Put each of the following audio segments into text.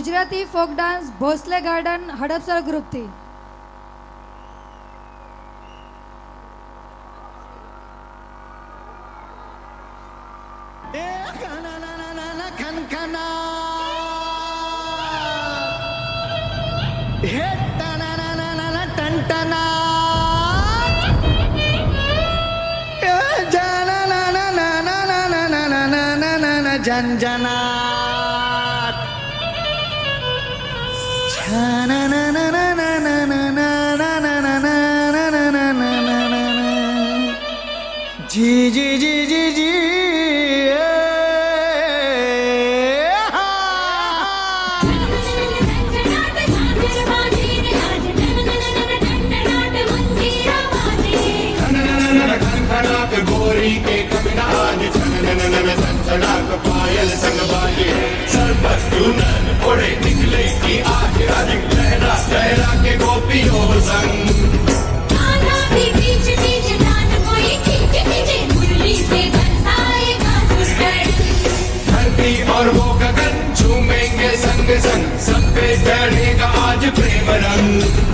Gujarati folk dance Bhosle garden Hadapsar ગ્રુપથી. जनजनात जी जी जी जी जी गोरी के कपिनाज संचड़ाक पायल संग बाजे सर पर यूनन ओढ़े निकले की आज आज लहरा लहरा के गोपियों संग धरती और वो गगन झूमेंगे संग संग सब पे चढ़ेगा आज प्रेम रंग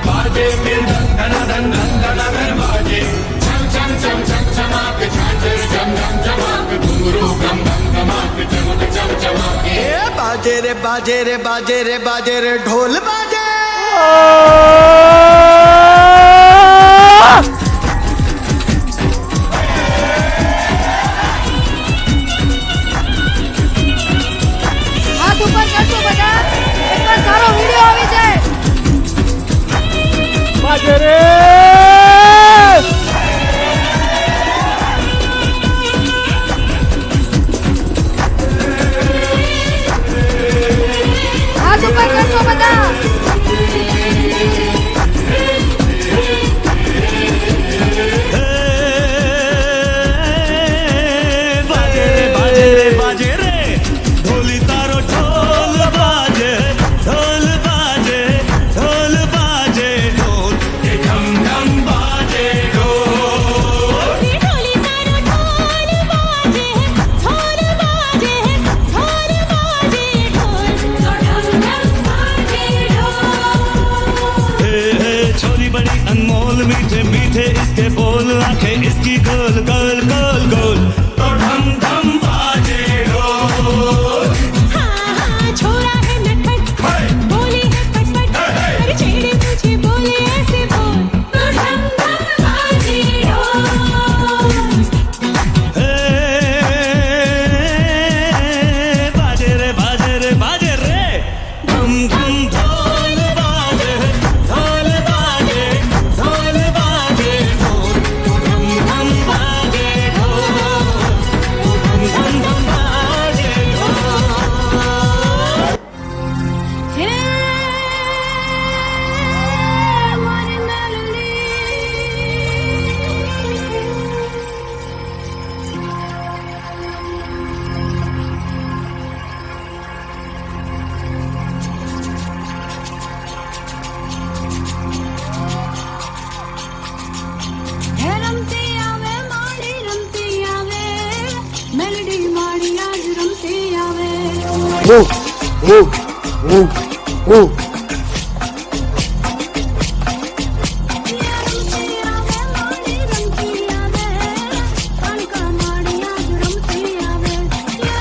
बाजे मृदंग धन धन धन धन धन बाजे छम छम छम छम चमाक झांझर झम झम चमाक घुंघरू गम गम गमाक चमक चम चमाक बाजे रे बाजे रे बाजे रे बाजे रे ढोल बाजे હાથ ઉપર કરશો બધા, એકવાર સારો વિડિયો આવી જાય. બાજે રે હાથ ઉપર કરશો બધા. બાજે રે બાજે રે બાજે રે ઢોલી તારો ઢોલ બાજે ઢોલ બાજે ઢોલ બાજે ઢોલ के धम धम बाजे ढोल छोरी बड़ी अनमोल मीठे मीठे इसके बोल आंखें इसकी गोल गोल गोल गोल तो धम धम बाजे ढोल छोरा है नटखट बोली है पटपट अरे छेड़े मुझे बोले ऐसे बोल तो धम धम बाजे ढोल बाजे रे बाजे रे बाजे रे धम धम ढोल बाजे ढोल बाजे ढोल बाजे ढोल धम धम बाजे ढोल धम धम धम बाजे ढोल हे मारी मेलोडी હે રમતી આવે માડી રમતી આવે મેલડી માડી આજ રમતી આવે રમતી આવે માડી રમતી આવે કણકા માડી આજ રમતી આવે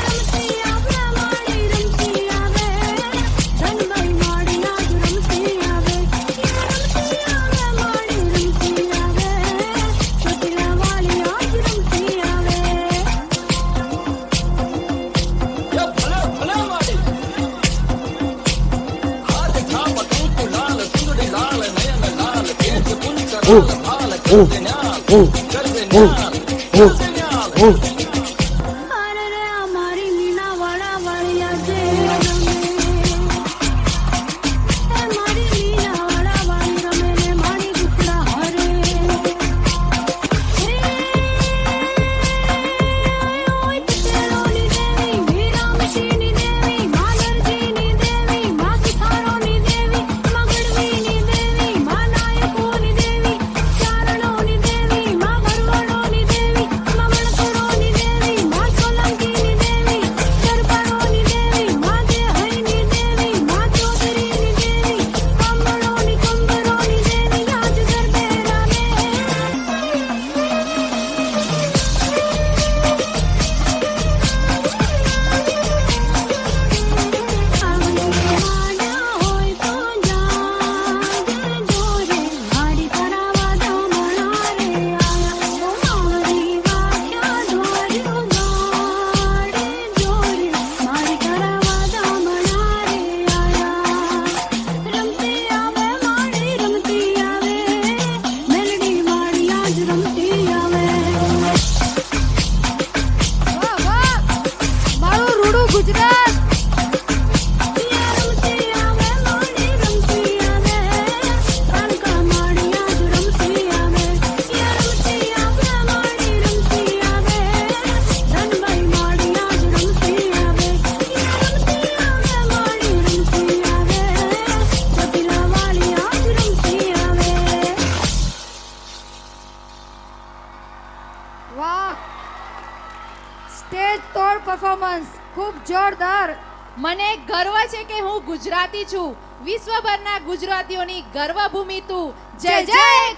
રમતી આવે માડી રમતી આવે ધનભાઈ માડી આજ રમતી આવે રમતી આવે માડી રમતી આવે છોકરા વાળી આજ રમતી આવે અરે રે અમારી મીના વાળા વાળિયા છે એ મારી મીના વાળા વાળી રમે ને મારી દુખડા હરે ઓય તેરોની દેવી વીરામશીની દેવી માલરજીની દેવી માખી થારોની દેવી મગડવીની દેવી માનાયકોની દેવી પરફોર્મન્સ ખૂબ જોરદાર. મને ગર્વ છે કે હું ગુજરાતી છું. વિશ્વભરના ગુજરાતીઓની ગર્વભૂમિ તું. જય જય